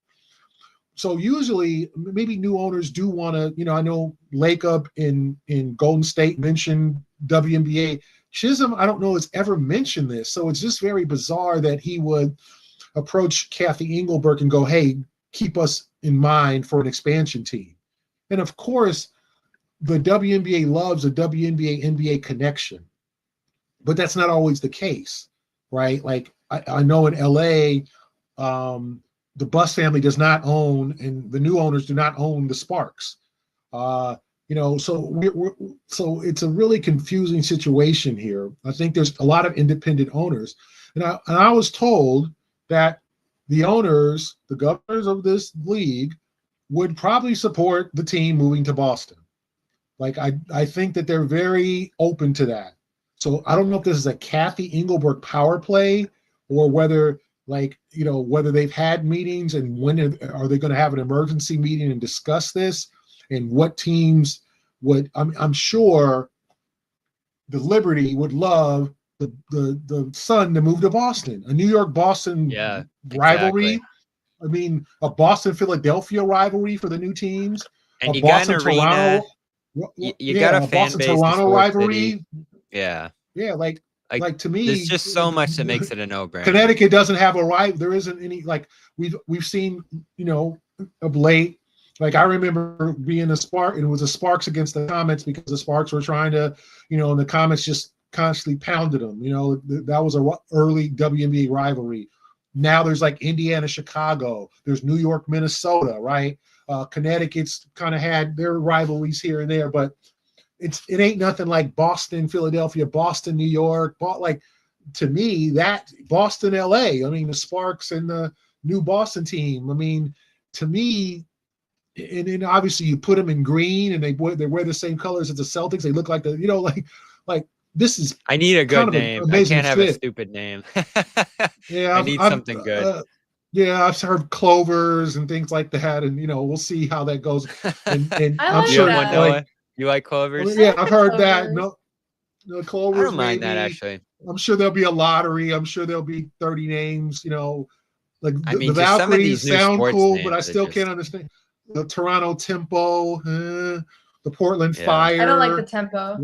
So usually maybe new owners do want to, I know Lakeup in Golden State mentioned WNBA. Chisholm, I don't know, has ever mentioned this. So it's just very bizarre that he would approach Kathy Engelberg and go, hey, keep us in mind for an expansion team. And of course, the WNBA loves a WNBA-NBA connection. But that's not always the case, right? Like I know in LA, the Buss family does not own, and the new owners do not own the Sparks. So it's a really confusing situation here. I think there's a lot of independent owners, and I was told that the owners, the governors of this league, would probably support the team moving to Boston. Like I think that they're very open to that. So I don't know if this is a Kathy Engelberg power play or whether whether they've had meetings and when are they going to have an emergency meeting and discuss this and what teams would. I'm sure the Liberty would love the Sun to move to Boston, a New York-Boston rivalry. Exactly. I mean, a Boston-Philadelphia rivalry for the new teams. And a you got an arena. Toronto, You got a fan Boston base. Toronto rivalry. City. Yeah. Yeah, like to me, there's just so much that makes it a no-brainer. Connecticut doesn't have a right. There isn't any, like we've seen, of late. Like I remember being a Spark, and it was a Sparks against the Comets because the Sparks were trying to, and the Comets just constantly pounded them. That was a early WNBA rivalry. Now there's like Indiana, Chicago. There's New York, Minnesota, right? Connecticut's kind of had their rivalries here and there, but it ain't nothing like Boston, Philadelphia, Boston, New York. Like to me, that Boston, LA. I mean, the Sparks and the new Boston team. I mean, to me, and obviously you put them in green and they wear the same colors as the Celtics. They look like like this is. I need a good name. I can't have a stupid name. Yeah, I need something good. Yeah, I've heard clovers and things like that, and we'll see how that goes. And I I'm like sure that. You like clovers? Well, yeah, I've heard that. No, clovers. I don't mind maybe. that actually. I'm sure there'll be a lottery. I'm sure there'll be 30 names. Like the Valkyries sound cool, but I still can't understand the Toronto Tempo, the Portland Fire. I don't like the Tempo.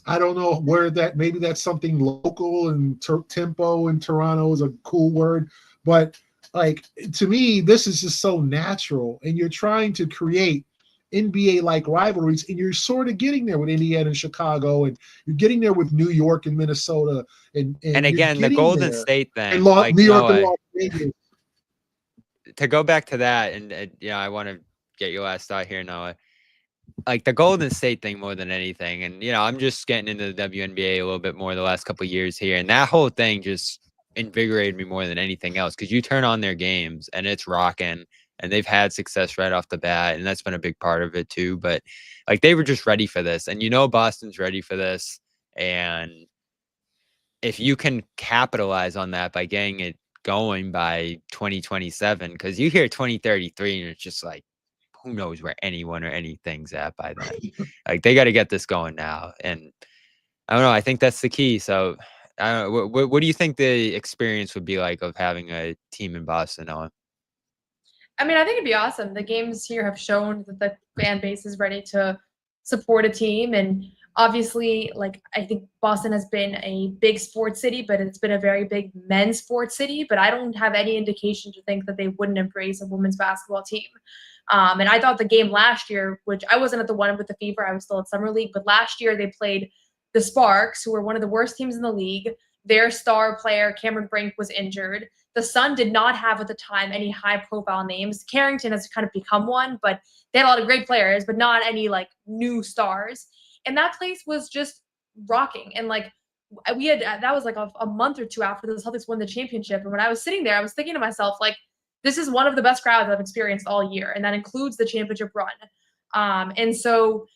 I don't know where that. Maybe that's something local, and Tempo in Toronto is a cool word, but like to me, this is just so natural, and you're trying to create NBA-like rivalries, and you're sort of getting there with Indiana and Chicago, and you're getting there with New York and Minnesota, and again the Golden State thing, and New York and Las Vegas. To go back to that, and I want to get your last thought here, Noah. Like the Golden State thing more than anything, and I'm just getting into the WNBA a little bit more the last couple of years here, and that whole thing just invigorated me more than anything else because you turn on their games and it's rocking. And they've had success right off the bat, and that's been a big part of it too. But like they were just ready for this, and Boston's ready for this. And if you can capitalize on that by getting it going by 2027, because you hear 2033 and it's just like, who knows where anyone or anything's at by then. Like, they got to get this going now. And I don't know, I think that's the key. So I don't know, what do you think the experience would be like of having a team in Boston, Owen? I mean, I think it'd be awesome. The games here have shown that the fan base is ready to support a team. And obviously, like, I think Boston has been a big sports city, but it's been a very big men's sports city. But I don't have any indication to think that they wouldn't embrace a women's basketball team. And I thought the game last year, which I wasn't at the one with the Fever, I was still at Summer League, but last year they played the Sparks, who were one of the worst teams in the league. Their star player, Cameron Brink, was injured. The Sun did not have at the time any high-profile names. Carrington has kind of become one, but they had a lot of great players, but not any like new stars. And that place was just rocking. And like we had, that was like a month or two after the Celtics won the championship. And when I was sitting there, I was thinking to myself, like, this is one of the best crowds I've experienced all year, and that includes the championship run. And so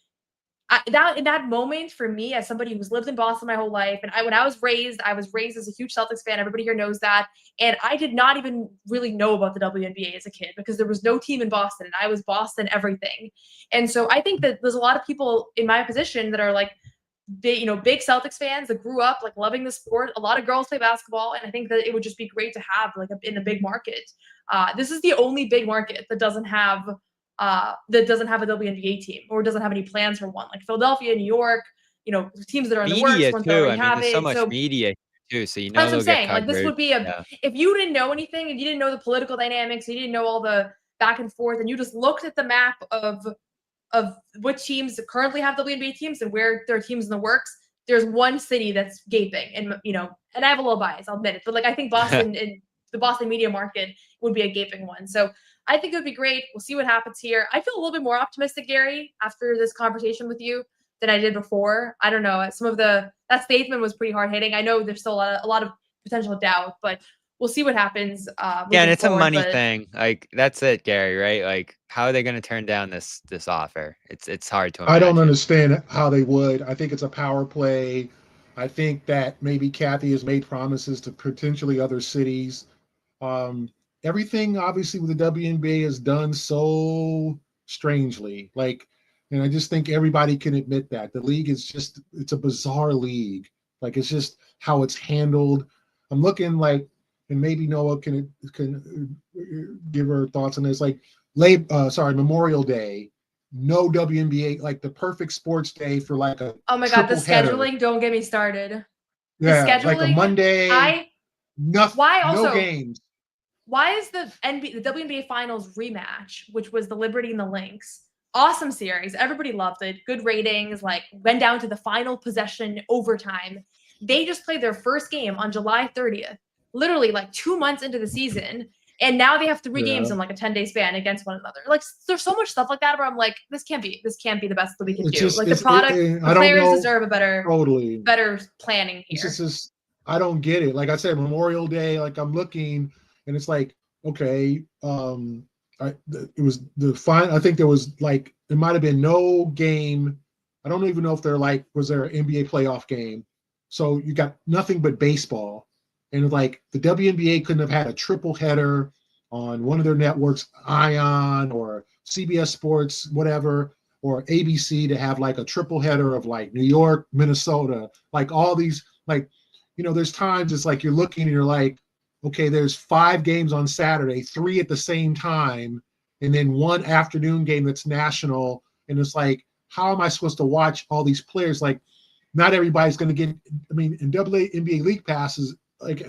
in that moment for me, as somebody who's lived in Boston my whole life, and when I was raised as a huge Celtics fan. Everybody here knows that. And I did not even really know about the WNBA as a kid because there was no team in Boston, and I was Boston everything. And so I think that there's a lot of people in my position that are like, big Celtics fans that grew up like loving the sport. A lot of girls play basketball, and I think that it would just be great to have like in a big market. This is the only big market that doesn't have a WNBA team or doesn't have any plans for one. Like Philadelphia, New York, teams that are in the works, ones that already have there's it. so much media too, so that's what I'm saying. Like, this would be Yeah. if you didn't know anything and you didn't know the political dynamics, you didn't know all the back and forth, and you just looked at the map of which teams currently have WNBA teams and where there are teams in the works, there's one city that's gaping. And I have a little bias, I'll admit it, but like I think Boston and the Boston media market would be a gaping one. So I think it would be great. We'll see what happens here. I feel a little bit more optimistic, Gary, after this conversation with you than I did before. I don't know. That statement was pretty hard hitting. I know there's still a lot of potential doubt, but we'll see what happens. Yeah, and it's a money thing. Like, that's it, Gary, right? Like, how are they going to turn down this offer? It's hard to imagine. I don't understand how they would. I think it's a power play. I think that maybe Kathy has made promises to potentially other cities. Everything obviously with the WNBA is done so strangely. Like, and I just think everybody can admit that the league is it's a bizarre league. Like, it's just how it's handled. I'm looking like, and maybe Noah can give her thoughts on this. Like, Memorial Day, no WNBA, like the perfect sports day for like a oh my god, the scheduling! Header. Don't get me started. Yeah, the scheduling, like a Monday. Nothing. Why also no games? Why is the WNBA Finals rematch, which was the Liberty and the Lynx, awesome series? Everybody loved it. Good ratings. Like, went down to the final possession overtime. They just played their first game on July 30th, literally like 2 months into the season, and now they have 3 games in like a 10-day span against one another. Like, there's so much stuff like that where I'm like, this can't be the best that we can do. Like, the product, the players deserve a better planning here. It's just I don't get it. Like I said, Memorial Day. Like, I'm looking. And it's like, okay, it was the fine. I think there was like, it might have been no game. I don't even know if was there an NBA playoff game? So you got nothing but baseball. And like the WNBA couldn't have had a triple header on one of their networks, Ion or CBS Sports, whatever, or ABC to have like a triple header of like New York, Minnesota, like all these, like, there's times it's like you're looking and you're like, okay, there's 5 games on Saturday, 3 at the same time, and then 1 afternoon game that's national. And it's like, how am I supposed to watch all these players? Like, not everybody's going to get, in WNBA League passes, like,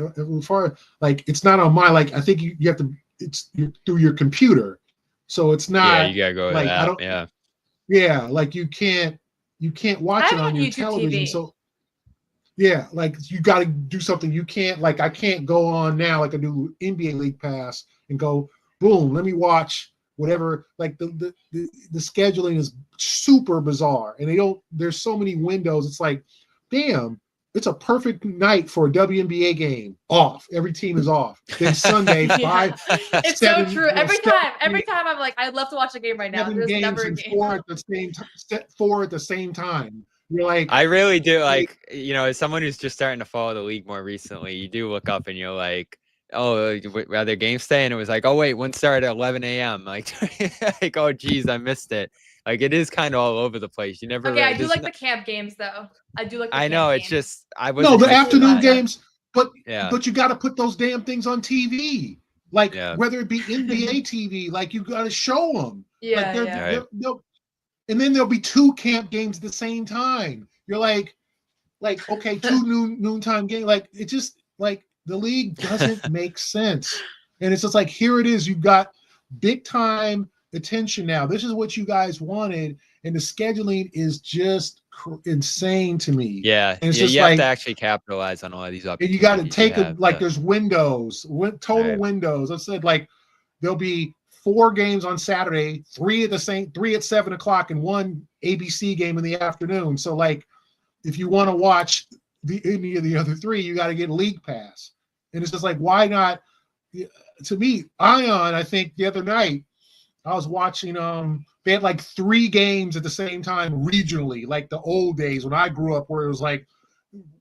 it's not on my, like, I think you have to, you're through your computer. So it's not. Yeah, you got to go like, with that. Yeah, like you can't watch it on your television. TV. So yeah, like you got to do something. You can't, like, I can't go on now like a new NBA League Pass and go, boom, let me watch whatever. Like the scheduling is super bizarre, and there's so many windows. It's like, damn, it's a perfect night for a WNBA game. Off, every team is off. Then Sunday, 5. It's 7, so true. Every time I'm like, I'd love to watch a game right now. There's never a game. 4 at the same time. You're like, I really do like, as someone who's just starting to follow the league more recently, you do look up and you're like, oh, are there games today? And it was like, oh wait, one started at 11 a.m. Like, like, oh geez, I missed it. Like it is kind of all over the place. You never. Okay, I do there's like the camp games though. I do like. The I camp know it's games. just I no, wasn't the used to afternoon that. games, but Yeah. you got to put those damn things on TV. Like Yeah. whether it be NBA TV, like you got to show them. Yeah, like yeah. And then there'll be 2 camp games at the same time. You're like okay, 2 noontime game. Like it just like the league doesn't make sense. And it's just like here it is. You've got big time attention now. This is what you guys wanted, and the scheduling is just insane to me. Yeah, and it's you just have like to actually capitalize on all of these opportunities. and you got to take it like there's windows, total Right. windows. I said like there'll be 4 games on Saturday, 3 at 7 o'clock, and 1 ABC game in the afternoon. So like if you want to watch any of the other 3, you got to get league pass. And it's just like, why not? To me, Ion, I think the other night I was watching, they had like 3 games at the same time regionally, like the old days when I grew up, where it was like,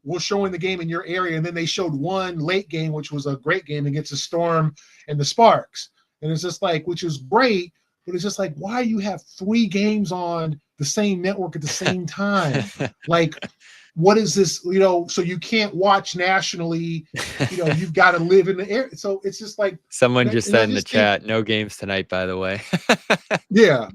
we're showing the game in your area. And then they showed 1 late game, which was a great game against the Storm and the Sparks. And it's just like, which is great, but it's just like, why you have 3 games on the same network at the same time? Like, what is this, so you can't watch nationally, you've got to live in the area. So it's just like. Someone just said in the chat, no games tonight, by the way. Yeah.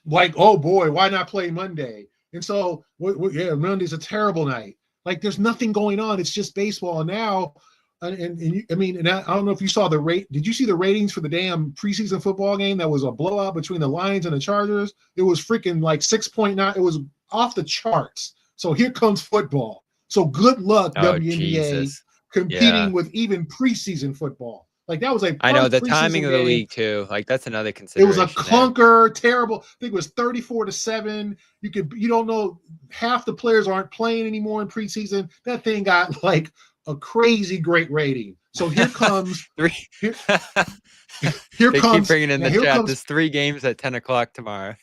Like, oh boy, why not play Monday? And so, yeah, Monday's a terrible night. Like there's nothing going on. It's just baseball now. I don't know if you saw the rate. Did you see the ratings for the damn preseason football game? That was a blowout between the Lions and the Chargers. It was freaking like 6.9. It was off the charts. So here comes football. So good luck, WNBA, Jesus. competing with even preseason football. Like that was I know the timing of the league too. Like that's another consideration. It was a clunker, terrible. I think it was 34-7. You don't know, half the players aren't playing anymore in preseason. That thing got like a crazy great rating. So here comes here they comes keep bringing in the chat. Comes, There's 3 games at 10 o'clock tomorrow.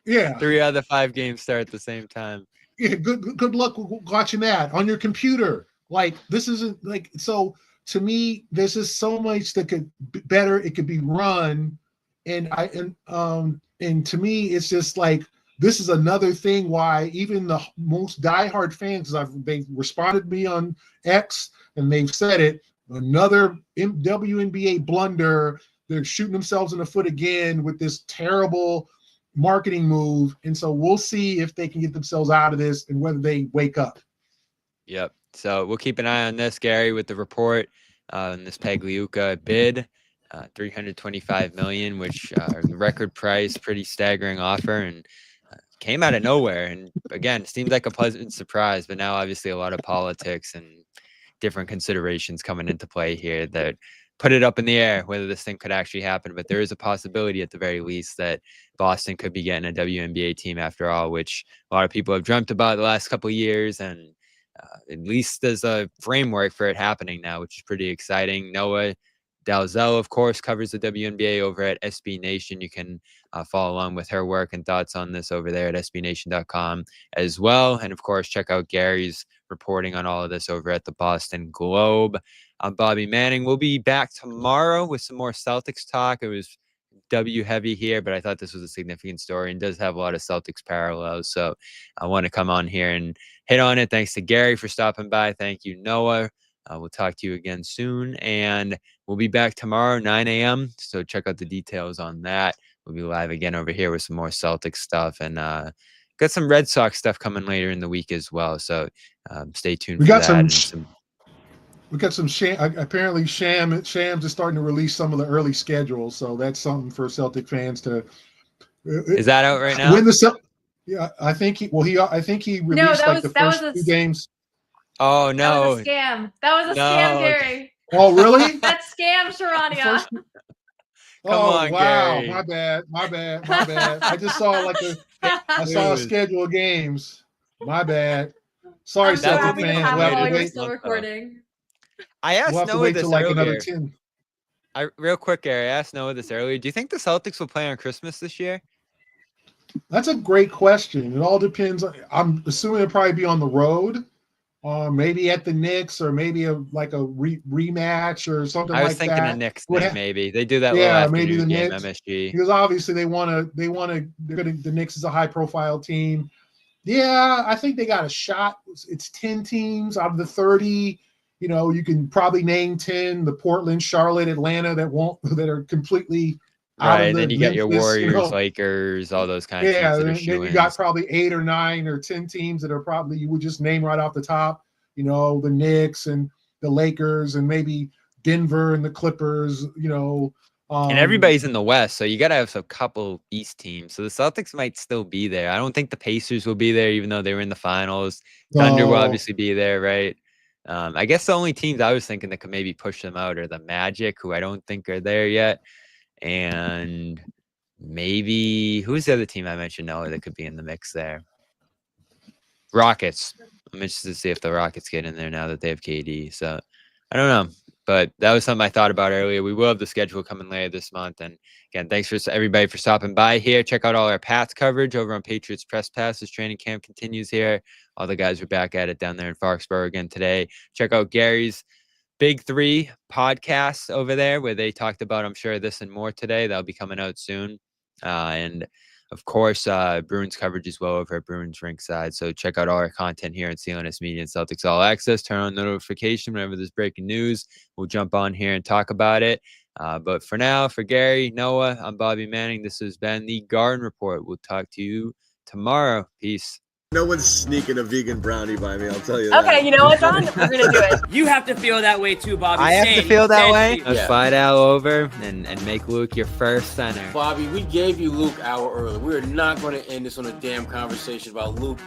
Yeah, 3 out of the 5 games start at the same time. Yeah, good luck watching that on your computer. Like this isn't like, so to me, there's just so much that could be better. It could be run, and to me, it's just like this is another thing why even the most diehard fans, they've responded to me on X and they've said it, another WNBA blunder. They're shooting themselves in the foot again with this terrible marketing move. And so we'll see if they can get themselves out of this and whether they wake up. Yep. So we'll keep an eye on this, Gary, with the report on this Pagliuca bid, $325 million, which the record price, pretty staggering offer, and came out of nowhere. And again, seemed like a pleasant surprise, but now obviously a lot of politics and different considerations coming into play here that put it up in the air whether this thing could actually happen. But there is a possibility at the very least that Boston could be getting a WNBA team after all, which a lot of people have dreamt about the last couple of years. And at least there's a framework for it happening now, which is pretty exciting. Noah Dalzell, of course, covers the WNBA over at SB Nation. You can follow along with her work and thoughts on this over there at sbnation.com as well. And of course, check out Gary's reporting on all of this over at the Boston Globe. I'm Bobby Manning. We'll be back tomorrow with some more Celtics talk. It was W heavy here, but I thought this was a significant story and does have a lot of Celtics parallels. So I want to come on here and hit on it. Thanks to Gary for stopping by. Thank you, Noah. We'll talk to you again soon, and we'll be back tomorrow, 9 a.m. So check out the details on that. We'll be live again over here with some more Celtics stuff, and got some Red Sox stuff coming later in the week as well. So stay tuned. We got some. We got some apparently Shams is starting to release some of the early schedules, so that's something for Celtic fans to. Is that out right now? Yeah, I think he released the first 2 games. Oh no! That was a scam. That was a scam, Gary. Oh really? That's scam, Sharania. Come on, wow! Gary. My bad. I just saw a schedule of games. My bad. Sorry, Celtic fans. We'll have to wait. Still recording. I asked Noah this earlier. Another 10. Real quick, Gary. I asked Noah this earlier. Do you think the Celtics will play on Christmas this year? That's a great question. It all depends. I'm assuming it'll probably be on the road, maybe at the Knicks, or maybe a rematch or something like that. I was thinking a Knicks thing, maybe. They do that little Yeah, maybe the afternoon game, Knicks, MSG. because obviously the Knicks is a high profile team. Yeah, I think they got a shot. It's 10 teams out of the 30. You know, you can probably name 10, the Portland, Charlotte, Atlanta that are completely out Right, of the then you got your Memphis, Warriors, Lakers, all those kind of teams that are then you got probably 8 or 9 or 10 teams that are probably you would just name right off the top. You know, the Knicks and the Lakers and maybe Denver and the Clippers. You know, and everybody's in the West, so you got to have a couple East teams. So the Celtics might still be there. I don't think the Pacers will be there, even though they were in the finals. Thunder will obviously be there, right? I guess the only teams I was thinking that could maybe push them out are the Magic, who I don't think are there yet, and maybe who's the other team I mentioned, Noah, that could be in the mix there? Rockets. I'm interested to see if the Rockets get in there now that they have KD. So I don't know, but that was something I thought about earlier. We will have the schedule coming later this month. And again, thanks for everybody for stopping by here. Check out all our Pats coverage over on Patriots Press Pass as training camp continues here. All the guys are back at it down there in Foxborough again today. Check out Gary's Big 3 podcast over there where they talked about, I'm sure, this and more today. That'll be coming out soon. And of course, Bruins coverage as well over at Bruins Rinkside. So check out all our content here at CLNS Media and Celtics All Access. Turn on the notification whenever there's breaking news. We'll jump on here and talk about it. But for now, for Gary, Noah, I'm Bobby Manning. This has been the Garden Report. We'll talk to you tomorrow. Peace. No one's sneaking a vegan brownie by me, I'll tell you that. Okay, you know what, John? We're going to do it. You have to feel that way too, Bobby. I have to feel that way. Let's Yeah. fly out over and make Luke your first center. Bobby, we gave you Luke hour early. We're not going to end this on a damn conversation about Luke